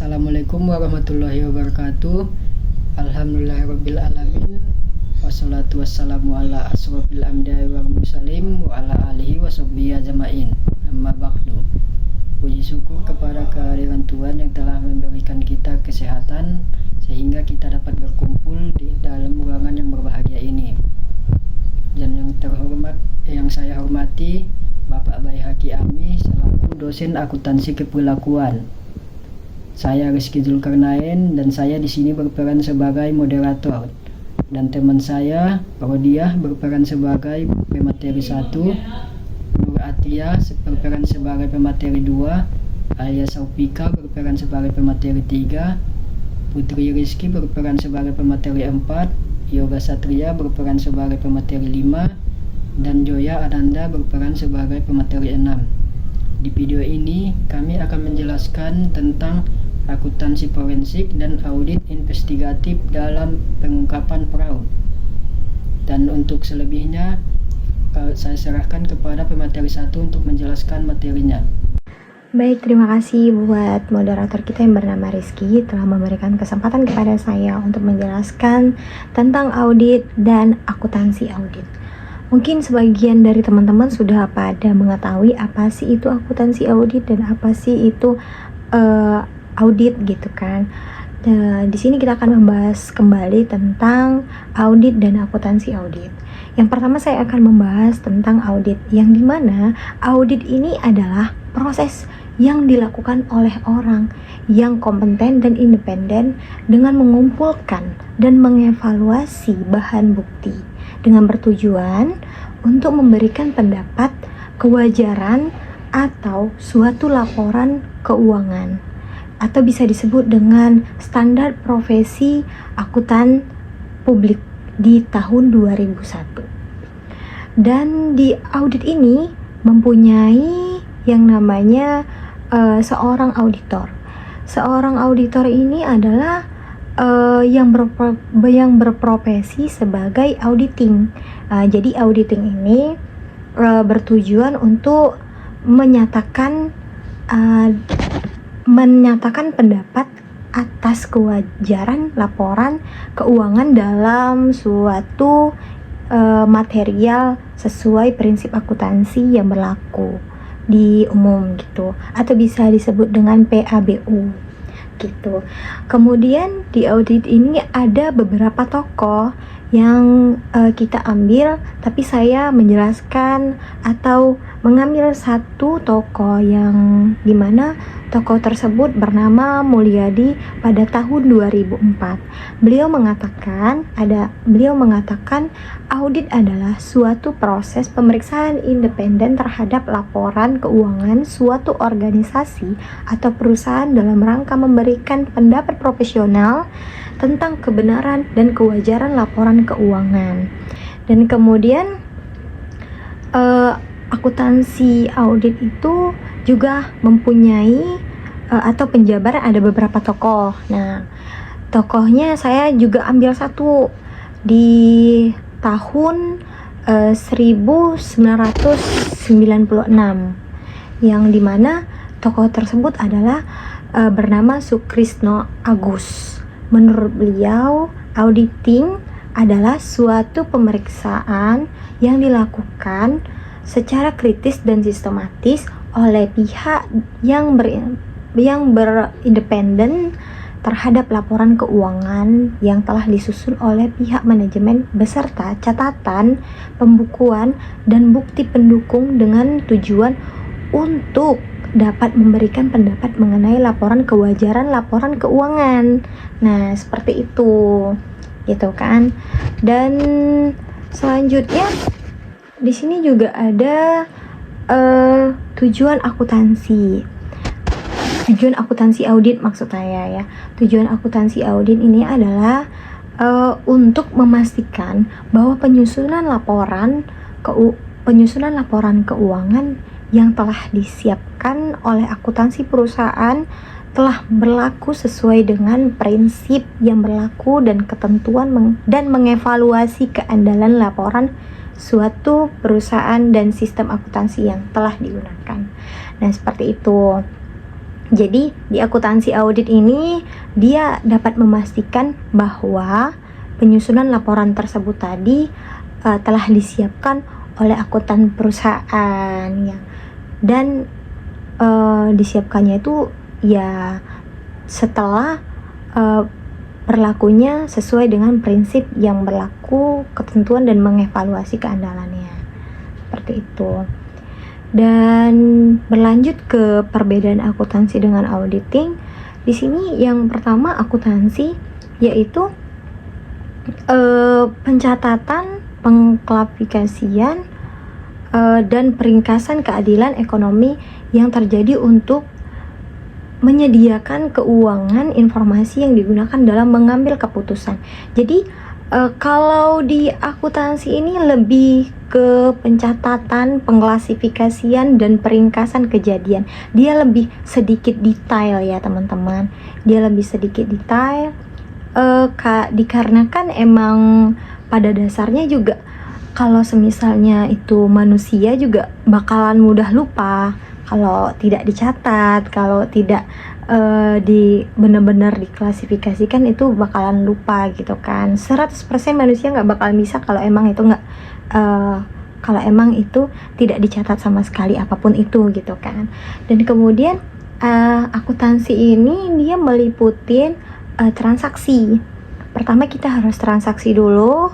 Assalamualaikum warahmatullahi wabarakatuh. Alhamdulillahirabbil alamin. Wassalatu wassalamu ala asrofil anbiya'i wal mursalin wa ala alihi washabbihi ajmain. Amma ba'du. Puji syukur kepada kehadiran Tuhan yang telah memberikan kita kesehatan sehingga kita dapat berkumpul di dalam ruangan yang berbahagia ini. Dan yang terhormat, yang saya hormati Bapak Baihaqi Ami selaku dosen akuntansi keperilakuan. Saya Rizky Zulkarnain dan saya di sini berperan sebagai moderator. Dan teman saya Rodiah berperan sebagai pemateri 1, Nur Atia berperan sebagai pemateri 2, Alia Saupika berperan sebagai pemateri 3, Putri Rizky berperan sebagai pemateri 4, Yoga Satria berperan sebagai pemateri 5, dan Joya Ananda berperan sebagai pemateri 6. Di video ini kami akan menjelaskan tentang akuntansi forensik dan audit investigatif dalam pengungkapan fraud. Dan untuk selebihnya saya serahkan kepada pemateri 1 untuk menjelaskan materinya. Baik, terima kasih buat moderator kita yang bernama Rizky telah memberikan kesempatan kepada saya untuk menjelaskan tentang audit dan akuntansi audit. Mungkin sebagian dari teman-teman sudah pada mengetahui apa sih itu akuntansi audit dan apa sih itu audit gitu kan. Di sini kita akan membahas kembali tentang audit dan akuntansi audit. Yang pertama saya akan membahas tentang audit, yang dimana audit ini adalah proses yang dilakukan oleh orang yang kompeten dan independen dengan mengumpulkan dan mengevaluasi bahan bukti dengan bertujuan untuk memberikan pendapat kewajaran atau suatu laporan keuangan, atau bisa disebut dengan standar profesi akuntan publik di tahun 2001. Dan di audit ini mempunyai yang namanya seorang auditor. Seorang auditor ini adalah yang berprofesi sebagai auditing. Jadi auditing ini bertujuan untuk menyatakan pendapat atas kewajaran laporan keuangan dalam suatu material sesuai prinsip akuntansi yang berlaku di umum gitu, atau bisa disebut dengan PABU gitu. Kemudian di audit ini ada beberapa tokoh yang kita ambil, tapi saya menjelaskan atau mengambil satu tokoh yang dimana tokoh tersebut bernama Mulyadi pada tahun 2004. Beliau mengatakan audit adalah suatu proses pemeriksaan independen terhadap laporan keuangan suatu organisasi atau perusahaan dalam rangka memberikan pendapat profesional tentang kebenaran dan kewajaran laporan keuangan. Dan kemudian akuntansi audit itu juga mempunyai atau penjabaran ada beberapa tokoh. Nah, tokohnya saya juga ambil satu di tahun 1996, yang dimana tokoh tersebut adalah bernama Sukrisno Agus. Menurut beliau, auditing adalah suatu pemeriksaan yang dilakukan secara kritis dan sistematis oleh pihak yang berindependen terhadap laporan keuangan yang telah disusun oleh pihak manajemen beserta catatan, pembukuan, dan bukti pendukung dengan tujuan untuk dapat memberikan pendapat mengenai laporan kewajaran laporan keuangan. Nah, seperti itu gitu kan. Dan selanjutnya di sini juga ada tujuan akuntansi audit maksud saya ya. Tujuan akuntansi audit ini adalah untuk memastikan bahwa penyusunan laporan keuangan yang telah disiapkan oleh akuntansi perusahaan telah berlaku sesuai dengan prinsip yang berlaku dan ketentuan dan mengevaluasi keandalan laporan suatu perusahaan dan sistem akuntansi yang telah digunakan. Nah, seperti itu. Jadi di akuntansi audit ini dia dapat memastikan bahwa penyusunan laporan tersebut tadi telah disiapkan oleh akuntan perusahaan ya. Dan disiapkannya itu ya setelah berlakunya sesuai dengan prinsip yang berlaku, ketentuan dan mengevaluasi keandalannya. Seperti itu. Dan berlanjut ke perbedaan akuntansi dengan auditing. Di sini yang pertama akuntansi yaitu pencatatan, pengklasifikasian dan peringkasan keadilan ekonomi yang terjadi untuk menyediakan keuangan informasi yang digunakan dalam mengambil keputusan. Jadi kalau di akuntansi ini lebih ke pencatatan, pengklasifikasian dan peringkasan kejadian. Dia lebih sedikit detail ya teman-teman. Dia lebih sedikit detail dikarenakan emang pada dasarnya juga kalau semisalnya itu manusia juga bakalan mudah lupa kalau tidak dicatat, kalau tidak benar-benar diklasifikasikan itu bakalan lupa gitu kan. 100% manusia nggak bakalan bisa kalau emang itu nggak kalau emang itu tidak dicatat sama sekali apapun itu gitu kan. Dan kemudian akuntansi ini dia meliputin transaksi. Pertama kita harus transaksi dulu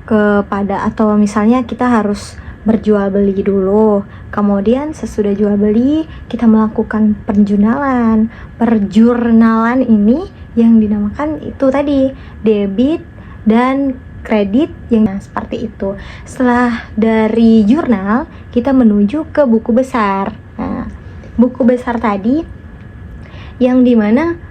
kepada, atau misalnya kita harus berjual beli dulu. Kemudian sesudah jual beli kita melakukan perjurnalan. Perjurnalan ini yang dinamakan itu tadi debit dan kredit yang seperti itu. Setelah dari jurnal kita menuju ke buku besar. Nah, buku besar tadi yang dimana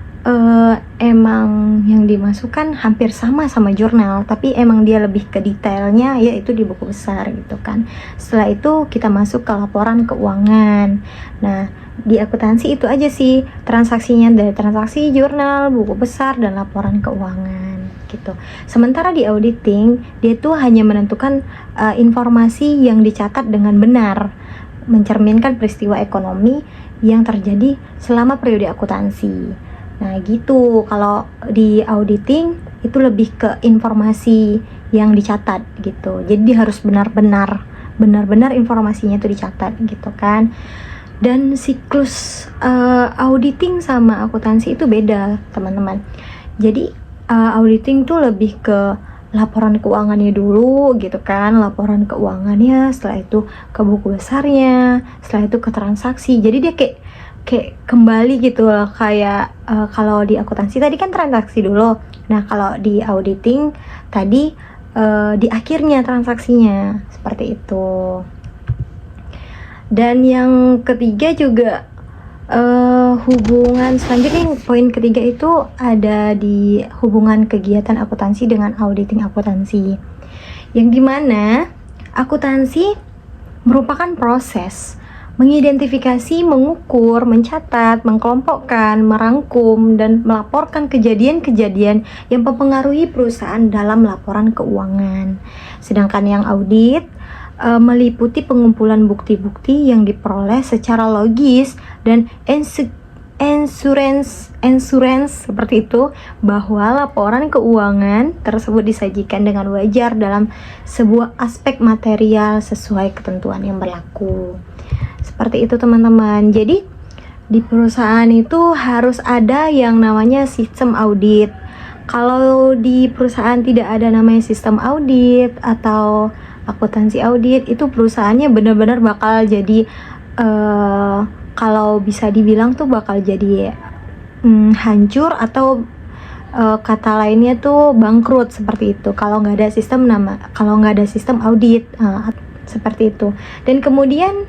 emang yang dimasukkan hampir sama jurnal, tapi emang dia lebih ke detailnya yaitu di buku besar gitu kan. Setelah itu kita masuk ke laporan keuangan. Nah di akuntansi itu aja sih transaksinya, dari transaksi, jurnal, buku besar, dan laporan keuangan gitu. Sementara di auditing dia tuh hanya menentukan informasi yang dicatat dengan benar, mencerminkan peristiwa ekonomi yang terjadi selama periode akuntansi. Nah gitu, kalau di auditing itu lebih ke informasi yang dicatat gitu. Jadi harus benar-benar informasinya itu dicatat gitu kan. Dan siklus auditing sama akuntansi itu beda teman-teman. Jadi auditing tuh lebih ke laporan keuangannya dulu gitu kan, laporan keuangannya, setelah itu ke buku besarnya, setelah itu ke transaksi. Jadi dia kayak kembali gitu loh, kayak kalau di akuntansi tadi kan transaksi dulu. Nah kalau di auditing tadi di akhirnya transaksinya, seperti itu. Dan yang ketiga juga hubungan selanjutnya, poin ketiga itu ada di hubungan kegiatan akuntansi dengan auditing akuntansi, yang dimana akuntansi merupakan proses mengidentifikasi, mengukur, mencatat, mengkelompokkan, merangkum, dan melaporkan kejadian-kejadian yang mempengaruhi perusahaan dalam laporan keuangan. Sedangkan yang audit meliputi pengumpulan bukti-bukti yang diperoleh secara logis dan insurance seperti itu, bahwa laporan keuangan tersebut disajikan dengan wajar dalam sebuah aspek material sesuai ketentuan yang berlaku. Seperti itu teman-teman. Jadi di perusahaan itu harus ada yang namanya sistem audit. Kalau di perusahaan tidak ada namanya sistem audit atau akuntansi audit, itu perusahaannya benar-benar bakal jadi kalau bisa dibilang tuh bakal jadi hancur, atau kata lainnya tuh bangkrut, seperti itu kalau nggak ada sistem audit. Seperti itu. Dan kemudian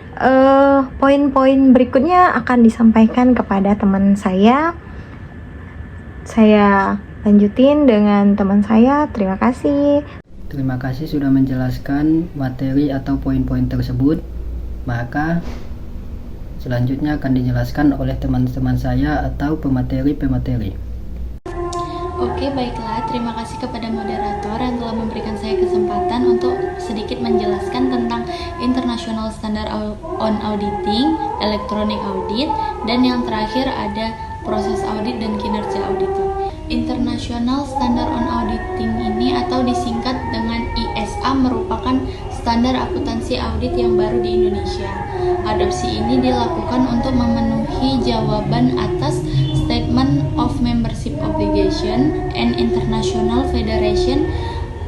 poin-poin berikutnya akan disampaikan kepada teman saya. Saya lanjutin dengan teman saya. Terima kasih. Terima kasih sudah menjelaskan materi atau poin-poin tersebut. Maka selanjutnya akan dijelaskan oleh teman-teman saya atau pemateri-pemateri. Oke, baiklah. Terima kasih kepada moderator yang telah memberikan saya kesempatan untuk sedikit menjelaskan tentang International Standard on Auditing, Electronic Audit, dan yang terakhir ada proses audit dan kinerja auditor. International Standard on Auditing ini atau disingkat dengan ISA merupakan standar akuntansi audit yang baru di Indonesia. Adopsi ini dilakukan untuk memenuhi jawaban atas Statement of Membership Obligation and International Federation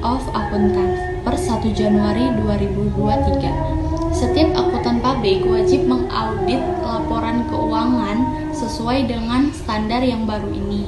of Accountants per 1 Januari 2023. Setiap akuntan pabrik wajib mengaudit laporan keuangan sesuai dengan standar yang baru ini.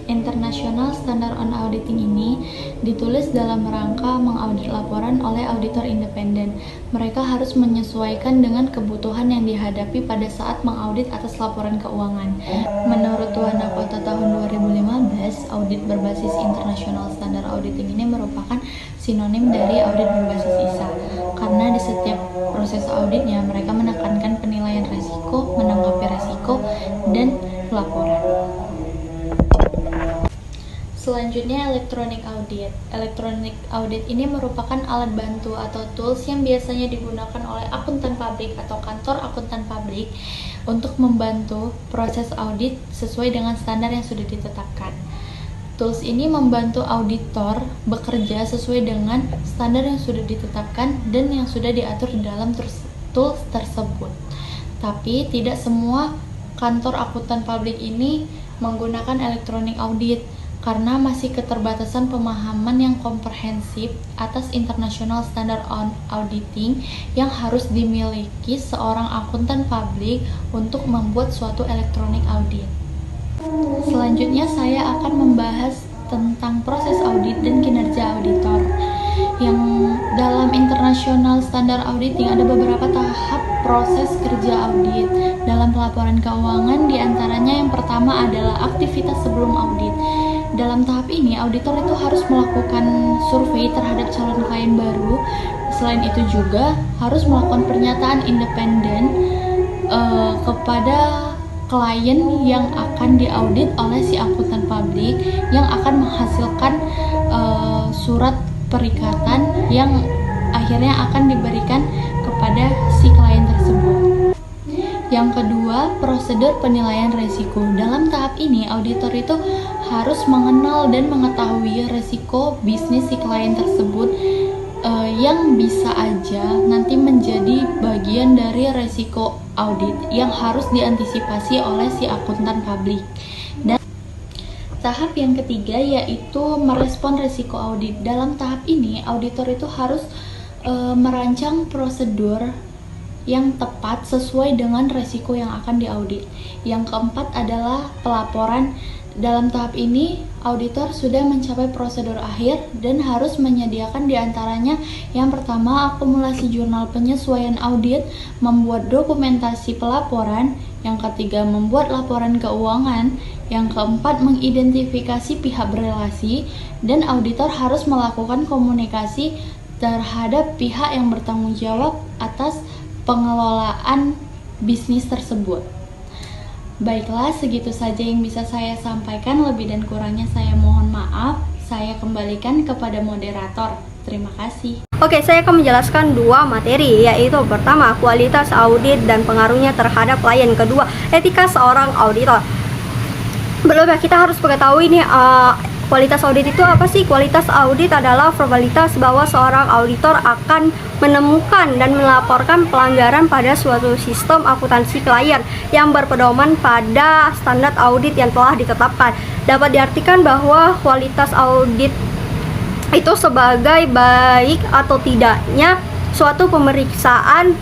International Standard on Auditing ini ditulis dalam rangka mengaudit laporan oleh auditor independen. Mereka harus menyesuaikan dengan kebutuhan yang dihadapi pada saat mengaudit atas laporan keuangan. Menurut Tuan Kota tahun 2015, audit berbasis International Standard Auditing ini merupakan sinonim dari audit berbasis ISA. Karena di setiap proses auditnya mereka menekankan penilaian resiko, menanggapi resiko, dan laporan. Selanjutnya, Electronic Audit. Electronic Audit ini merupakan alat bantu atau tools yang biasanya digunakan oleh akuntan pabrik atau kantor akuntan pabrik untuk membantu proses audit sesuai dengan standar yang sudah ditetapkan. Tools ini membantu auditor bekerja sesuai dengan standar yang sudah ditetapkan dan yang sudah diatur di dalam tools tersebut. Tapi tidak semua kantor akuntan pabrik ini menggunakan Electronic Audit karena masih keterbatasan pemahaman yang komprehensif atas International Standard on Auditing yang harus dimiliki seorang akuntan pabrik untuk membuat suatu Electronic Audit. Selanjutnya saya akan membahas tentang proses audit dan kinerja auditor. Yang dalam International Standard Auditing ada beberapa tahap proses kerja audit. Dalam pelaporan keuangan diantaranya yang pertama adalah aktivitas sebelum audit. Dalam tahap ini, auditor itu harus melakukan survei terhadap calon klien baru. Selain itu juga harus melakukan pernyataan independen kepada klien yang akan diaudit oleh si akuntan pabrik yang akan menghasilkan surat perikatan yang akhirnya akan diberikan kepada si klien tersebut. Yang kedua, prosedur penilaian risiko. Dalam tahap ini, auditor itu harus mengenal dan mengetahui risiko bisnis si klien tersebut yang bisa aja nanti menjadi bagian dari risiko audit yang harus diantisipasi oleh si akuntan pabrik. Dan tahap yang ketiga yaitu merespon risiko audit. Dalam tahap ini, auditor itu harus merancang prosedur yang tepat sesuai dengan resiko yang akan diaudit. Yang keempat adalah pelaporan. Dalam tahap ini, auditor sudah mencapai prosedur akhir dan harus menyediakan diantaranya yang pertama, akumulasi jurnal penyesuaian audit, membuat dokumentasi pelaporan, yang ketiga, membuat laporan keuangan, yang keempat, mengidentifikasi pihak berelasi, dan auditor harus melakukan komunikasi terhadap pihak yang bertanggung jawab atas pengelolaan bisnis tersebut. Baiklah, segitu saja yang bisa saya sampaikan. Lebih dan kurangnya saya mohon maaf. Saya kembalikan kepada moderator. Terima kasih. Oke, saya akan menjelaskan dua materi, yaitu pertama, kualitas audit dan pengaruhnya terhadap klien. Kedua, etika seorang auditor. Belum ya, kita harus mengetahui nih kualitas audit itu apa sih? Kualitas audit adalah formalitas bahwa seorang auditor akan menemukan dan melaporkan pelanggaran pada suatu sistem akuntansi klien yang berpedoman pada standar audit yang telah ditetapkan. Dapat diartikan bahwa kualitas audit itu sebagai baik atau tidaknya suatu pemeriksaan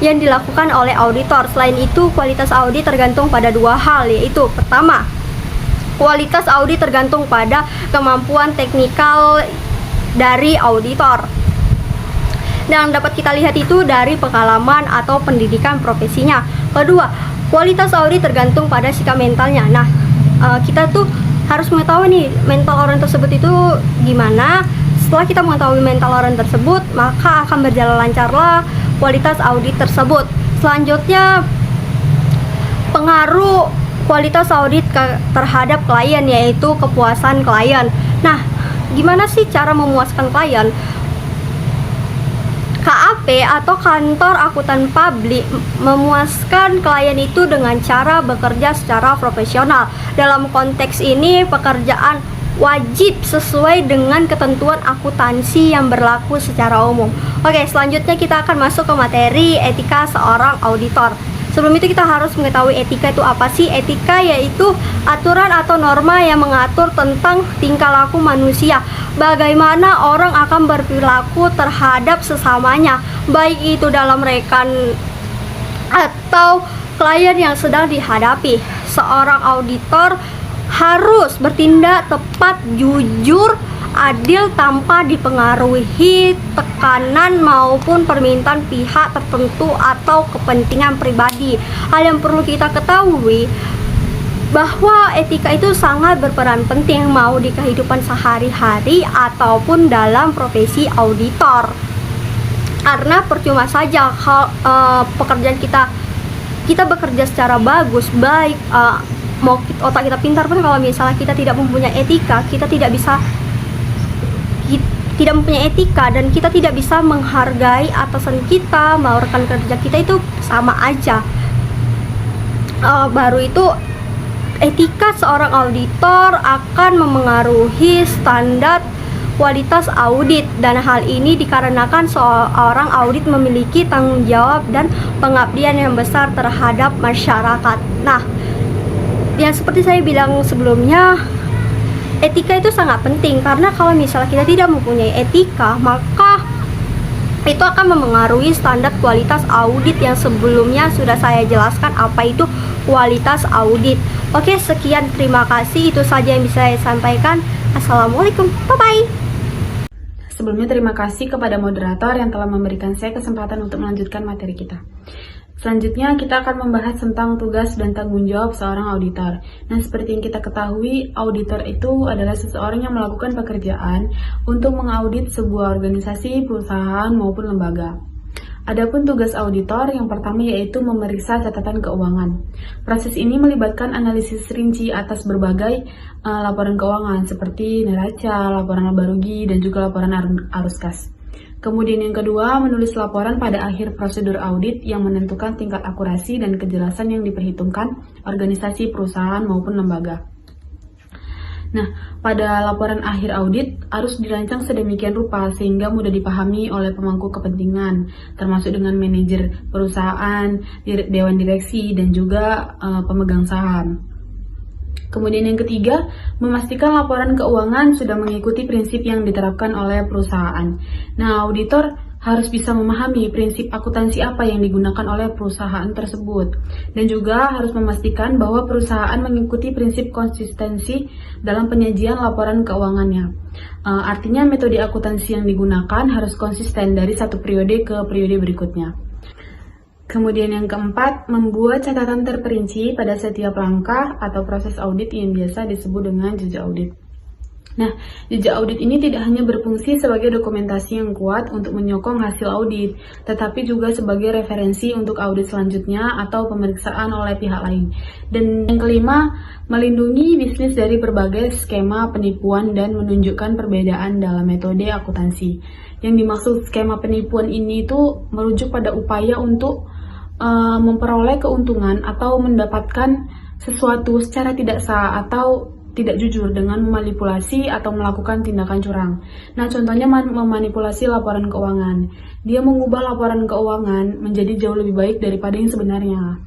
yang dilakukan oleh auditor. Selain itu, kualitas audit tergantung pada dua hal, yaitu pertama, kualitas audit tergantung pada kemampuan teknikal dari auditor. Dan dapat kita lihat itu dari pengalaman atau pendidikan profesinya. Kedua, kualitas audit tergantung pada sikap mentalnya. Nah, kita tuh harus mengetahui nih mental orang tersebut itu gimana. Setelah kita mengetahui mental orang tersebut, maka akan berjalan lancarlah kualitas audit tersebut. Selanjutnya, pengaruh kualitas audit terhadap klien, yaitu kepuasan klien. Nah, gimana sih cara memuaskan klien? KAP atau kantor akuntan publik memuaskan klien itu dengan cara bekerja secara profesional. Dalam konteks ini, pekerjaan wajib sesuai dengan ketentuan akuntansi yang berlaku secara umum. Oke, selanjutnya kita akan masuk ke materi etika seorang auditor. Sebelum itu kita harus mengetahui etika itu apa sih? Etika yaitu aturan atau norma yang mengatur tentang tingkah laku manusia. Bagaimana orang akan berperilaku terhadap sesamanya, baik itu dalam rekan atau klien yang sedang dihadapi. Seorang auditor harus bertindak tepat, jujur, adil tanpa dipengaruhi tekanan maupun permintaan pihak tertentu atau kepentingan pribadi. Hal yang perlu kita ketahui bahwa etika itu sangat berperan penting mau di kehidupan sehari-hari ataupun dalam profesi auditor. Karena percuma saja pekerjaan kita bekerja secara bagus, baik, mau otak kita pintar pun kalau misalnya kita tidak mempunyai etika, kita tidak mempunyai etika dan kita tidak bisa menghargai atasan kita, mau rekan kerja kita, itu sama aja. Baru itu etika seorang auditor akan memengaruhi standar kualitas audit, dan hal ini dikarenakan seorang audit memiliki tanggung jawab dan pengabdian yang besar terhadap masyarakat. Nah, yang seperti saya bilang sebelumnya, etika itu sangat penting karena kalau misalnya kita tidak mempunyai etika, maka itu akan memengaruhi standar kualitas audit yang sebelumnya sudah saya jelaskan apa itu kualitas audit. Oke, sekian, terima kasih, itu saja yang bisa saya sampaikan. Assalamualaikum, bye-bye. Sebelumnya terima kasih kepada moderator yang telah memberikan saya kesempatan untuk melanjutkan materi kita. Selanjutnya kita akan membahas tentang tugas dan tanggung jawab seorang auditor. Nah, seperti yang kita ketahui, auditor itu adalah seseorang yang melakukan pekerjaan untuk mengaudit sebuah organisasi, perusahaan, maupun lembaga. Adapun tugas auditor yang pertama yaitu memeriksa catatan keuangan. Proses ini melibatkan analisis rinci atas berbagai laporan keuangan seperti neraca, laporan laba rugi, dan juga laporan arus kas. Kemudian yang kedua, menulis laporan pada akhir prosedur audit yang menentukan tingkat akurasi dan kejelasan yang diperhitungkan organisasi, perusahaan, maupun lembaga. Nah, pada laporan akhir audit harus dirancang sedemikian rupa sehingga mudah dipahami oleh pemangku kepentingan, termasuk dengan manajer perusahaan, dewan direksi, dan juga pemegang saham. Kemudian yang ketiga, memastikan laporan keuangan sudah mengikuti prinsip yang diterapkan oleh perusahaan. Nah, auditor harus bisa memahami prinsip akuntansi apa yang digunakan oleh perusahaan tersebut, dan juga harus memastikan bahwa perusahaan mengikuti prinsip konsistensi dalam penyajian laporan keuangannya. Artinya metode akuntansi yang digunakan harus konsisten dari satu periode ke periode berikutnya. Kemudian yang keempat, membuat catatan terperinci pada setiap langkah atau proses audit yang biasa disebut dengan jejak audit. Nah, jejak audit ini tidak hanya berfungsi sebagai dokumentasi yang kuat untuk menyokong hasil audit, tetapi juga sebagai referensi untuk audit selanjutnya atau pemeriksaan oleh pihak lain. Dan yang kelima, melindungi bisnis dari berbagai skema penipuan dan menunjukkan perbedaan dalam metode akuntansi. Yang dimaksud skema penipuan ini itu merujuk pada upaya untuk memperoleh keuntungan atau mendapatkan sesuatu secara tidak sah atau tidak jujur dengan memanipulasi atau melakukan tindakan curang. Nah, contohnya memanipulasi laporan keuangan. Dia mengubah laporan keuangan menjadi jauh lebih baik daripada yang sebenarnya.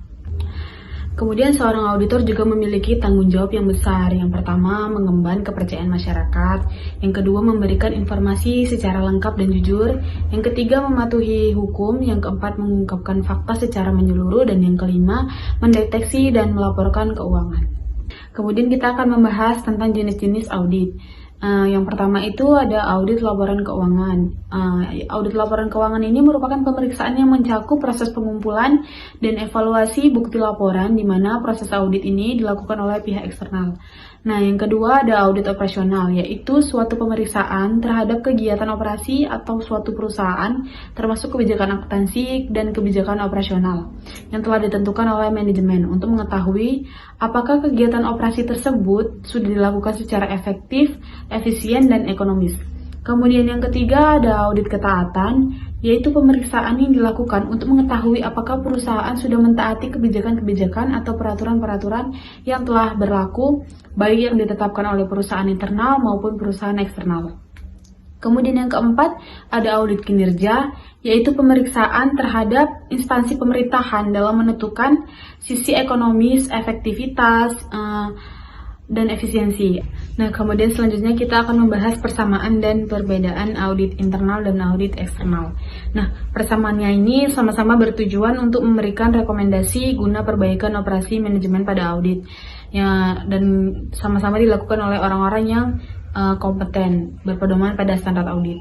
Kemudian seorang auditor juga memiliki tanggung jawab yang besar. Yang pertama, mengemban kepercayaan masyarakat. Yang kedua, memberikan informasi secara lengkap dan jujur. Yang ketiga, mematuhi hukum. Yang keempat, mengungkapkan fakta secara menyeluruh. Dan yang kelima, mendeteksi dan melaporkan keuangan. Kemudian kita akan membahas tentang jenis-jenis audit. Yang pertama itu ada audit laporan keuangan. Audit laporan keuangan ini merupakan pemeriksaan yang mencakup proses pengumpulan dan evaluasi bukti laporan, di mana proses audit ini dilakukan oleh pihak eksternal. Nah, yang kedua ada audit operasional, yaitu suatu pemeriksaan terhadap kegiatan operasi atau suatu perusahaan, termasuk kebijakan akuntansi dan kebijakan operasional yang telah ditentukan oleh manajemen untuk mengetahui apakah kegiatan operasi tersebut sudah dilakukan secara efektif, efisien, dan ekonomis. Kemudian yang ketiga ada audit ketaatan, yaitu pemeriksaan yang dilakukan untuk mengetahui apakah perusahaan sudah mentaati kebijakan-kebijakan atau peraturan-peraturan yang telah berlaku, baik yang ditetapkan oleh perusahaan internal maupun perusahaan eksternal. Kemudian yang keempat, ada audit kinerja, yaitu pemeriksaan terhadap instansi pemerintahan dalam menentukan sisi ekonomis, efektivitas, dan efisiensi. Nah, kemudian selanjutnya kita akan membahas persamaan dan perbedaan audit internal dan audit eksternal. Nah, persamaannya ini sama-sama bertujuan untuk memberikan rekomendasi guna perbaikan operasi manajemen pada audit. Ya, dan sama-sama dilakukan oleh orang-orang yang kompeten, berpedoman pada standar audit.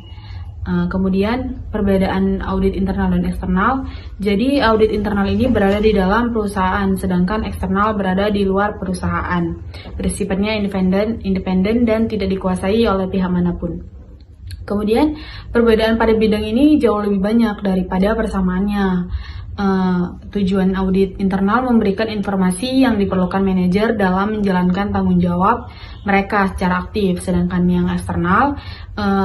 Kemudian perbedaan audit internal dan eksternal. Jadi audit internal ini berada di dalam perusahaan, sedangkan eksternal berada di luar perusahaan. Bersifatnya independen dan tidak dikuasai oleh pihak manapun. Kemudian perbedaan pada bidang ini jauh lebih banyak daripada persamaannya. Tujuan audit internal memberikan informasi yang diperlukan manajer dalam menjalankan tanggung jawab mereka secara aktif, sedangkan yang eksternal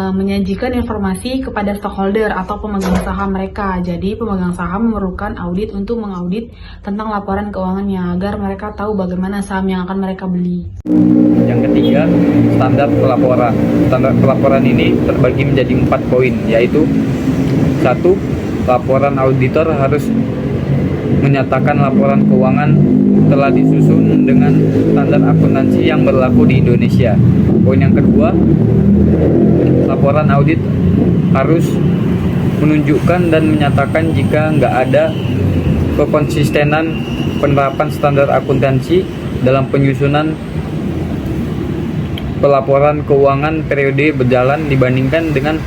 menyajikan informasi kepada stakeholder atau pemegang saham mereka. Jadi pemegang saham memerlukan audit untuk mengaudit tentang laporan keuangannya agar mereka tahu bagaimana saham yang akan mereka beli. Yang ketiga, standar pelaporan. Standar pelaporan ini terbagi menjadi 4 poin, yaitu 1. Laporan auditor harus menyatakan laporan keuangan telah disusun dengan standar akuntansi yang berlaku di Indonesia. Poin yang kedua, laporan audit harus menunjukkan dan menyatakan jika nggak ada kekonsistenan penerapan standar akuntansi dalam penyusunan pelaporan keuangan periode berjalan dibandingkan dengan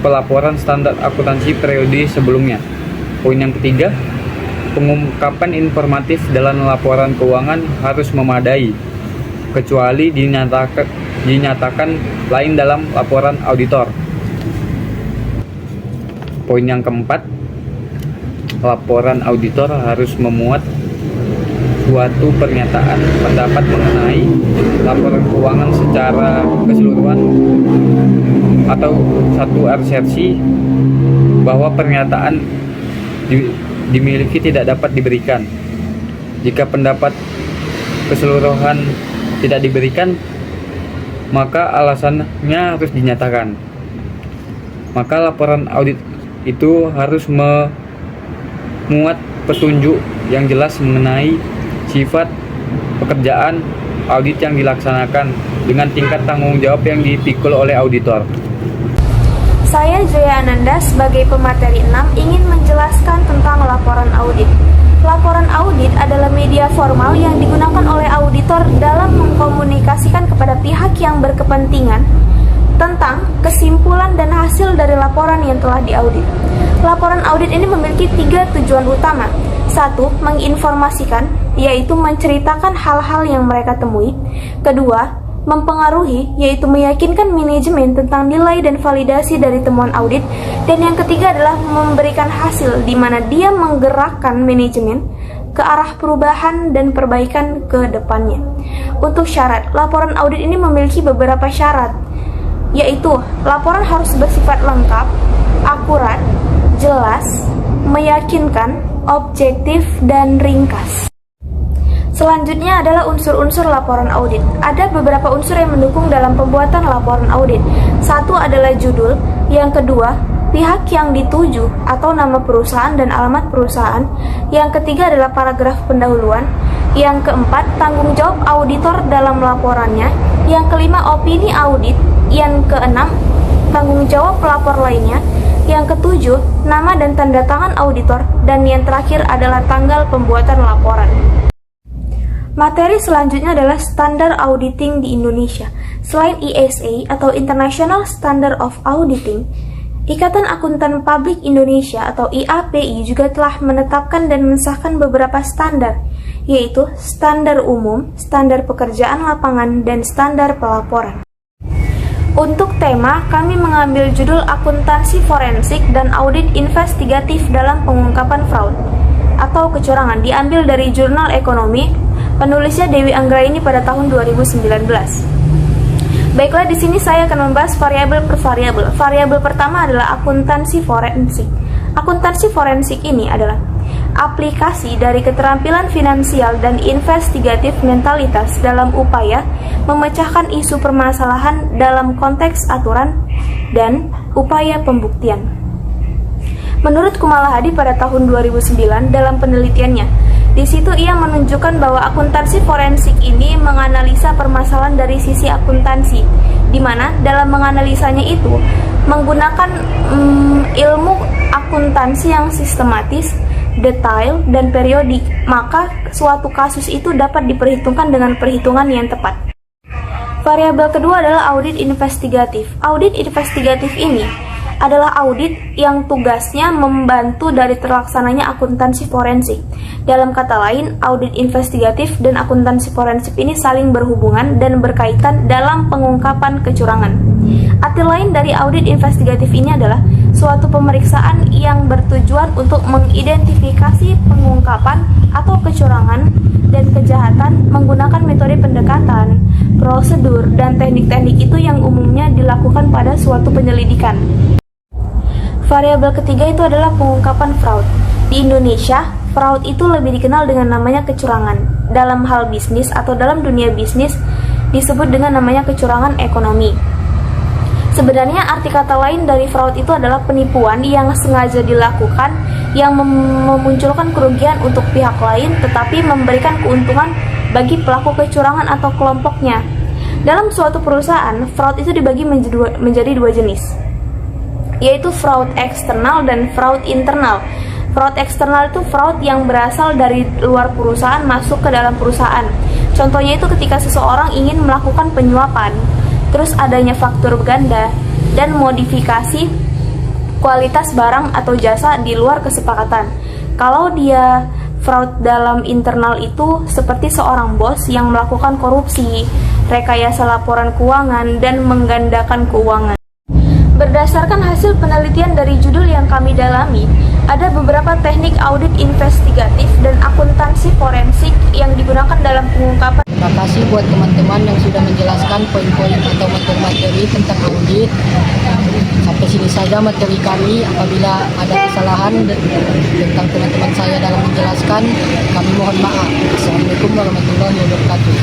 pelaporan standar akuntansi periode sebelumnya. Poin yang ketiga, pengungkapan informatif dalam laporan keuangan harus memadai, kecuali dinyatakan lain dalam laporan auditor. Poin yang keempat, laporan auditor harus memuat suatu pernyataan pendapat mengenai laporan keuangan secara keseluruhan atau satu assersi bahwa pernyataan dimiliki tidak dapat diberikan. Jika pendapat keseluruhan tidak diberikan, maka alasannya harus dinyatakan. Maka laporan audit itu harus memuat petunjuk yang jelas mengenai sifat pekerjaan audit yang dilaksanakan dengan tingkat tanggung jawab yang dipikul oleh auditor. Saya Joya Ananda sebagai pemateri 6 ingin menjelaskan tentang laporan audit. Laporan audit adalah media formal yang digunakan oleh auditor dalam mengkomunikasikan kepada pihak yang berkepentingan tentang kesimpulan dan hasil dari laporan yang telah diaudit. Laporan audit ini memiliki 3 tujuan utama. 1. Menginformasikan, yaitu menceritakan hal-hal yang mereka temui. 2. Mempengaruhi, yaitu meyakinkan manajemen tentang nilai dan validasi dari temuan audit. Dan yang ketiga adalah memberikan hasil, di mana dia menggerakkan manajemen ke arah perubahan dan perbaikan ke depannya. Untuk syarat, laporan audit ini memiliki beberapa syarat, yaitu laporan harus bersifat lengkap, akurat, jelas, meyakinkan, objektif, dan ringkas. Selanjutnya adalah unsur-unsur laporan audit. Ada beberapa unsur yang mendukung dalam pembuatan laporan audit. 1 adalah judul, yang kedua, pihak yang dituju atau nama perusahaan dan alamat perusahaan, yang ketiga adalah paragraf pendahuluan, yang keempat, tanggung jawab auditor dalam laporannya, yang kelima, opini audit, yang keenam, tanggung jawab pelapor lainnya, yang ketujuh, nama dan tanda tangan auditor, dan yang terakhir adalah tanggal pembuatan laporan. Materi selanjutnya adalah standar auditing di Indonesia. Selain ISA atau International Standard of Auditing, Ikatan Akuntan Publik Indonesia atau IAPI juga telah menetapkan dan mensahkan beberapa standar, yaitu standar umum, standar pekerjaan lapangan, dan standar pelaporan. Untuk tema, kami mengambil judul akuntansi forensik dan audit investigatif dalam pengungkapan fraud atau kecurangan, diambil dari Jurnal Ekonomi, penulisnya Dewi Anggraini pada tahun 2019. Baiklah, di sini saya akan membahas variabel per variabel. Variabel pertama adalah akuntansi forensik. Akuntansi forensik ini adalah aplikasi dari keterampilan finansial dan investigatif mentalitas dalam upaya memecahkan isu permasalahan dalam konteks aturan dan upaya pembuktian. Menurut Kumala Hadi pada tahun 2009 dalam penelitiannya, di situ ia menunjukkan bahwa akuntansi forensik ini menganalisa permasalahan dari sisi akuntansi, di mana dalam menganalisanya itu menggunakan ilmu akuntansi yang sistematis, detail, dan periodik, maka suatu kasus itu dapat diperhitungkan dengan perhitungan yang tepat. Variabel kedua adalah audit investigatif. Audit investigatif ini adalah audit yang tugasnya membantu dari terlaksananya akuntansi forensik. Dalam kata lain, audit investigatif dan akuntansi forensik ini saling berhubungan dan berkaitan dalam pengungkapan kecurangan. Arti lain dari audit investigatif ini adalah suatu pemeriksaan yang bertujuan untuk mengidentifikasi pengungkapan atau kecurangan dan kejahatan menggunakan metode pendekatan, prosedur, dan teknik-teknik itu yang umumnya dilakukan pada suatu penyelidikan. Variabel ketiga itu adalah pengungkapan fraud. Di Indonesia, fraud itu lebih dikenal dengan namanya kecurangan. Dalam hal bisnis atau dalam dunia bisnis disebut dengan namanya kecurangan ekonomi. Sebenarnya arti kata lain dari fraud itu adalah penipuan yang sengaja dilakukan yang memunculkan kerugian untuk pihak lain tetapi memberikan keuntungan bagi pelaku kecurangan atau kelompoknya. Dalam suatu perusahaan, fraud itu dibagi menjadi dua jenis, yaitu fraud eksternal dan fraud internal. Fraud eksternal itu fraud yang berasal dari luar perusahaan masuk ke dalam perusahaan. Contohnya itu ketika seseorang ingin melakukan penyuapan, terus adanya faktur ganda dan modifikasi kualitas barang atau jasa di luar kesepakatan. Kalau dia fraud dalam internal itu seperti seorang bos yang melakukan korupsi, rekayasa laporan keuangan, dan menggandakan keuangan. Berdasarkan hasil penelitian dari judul yang kami dalami, ada beberapa teknik audit investigatif dan akuntansi forensik yang digunakan dalam pengungkapan. Terima kasih buat teman-teman yang sudah menjelaskan poin-poin atau materi-materi tentang audit. Sampai sini saja materi kami. Apabila ada kesalahan tentang teman-teman saya dalam menjelaskan, kami mohon maaf. Assalamualaikum warahmatullahi wabarakatuh.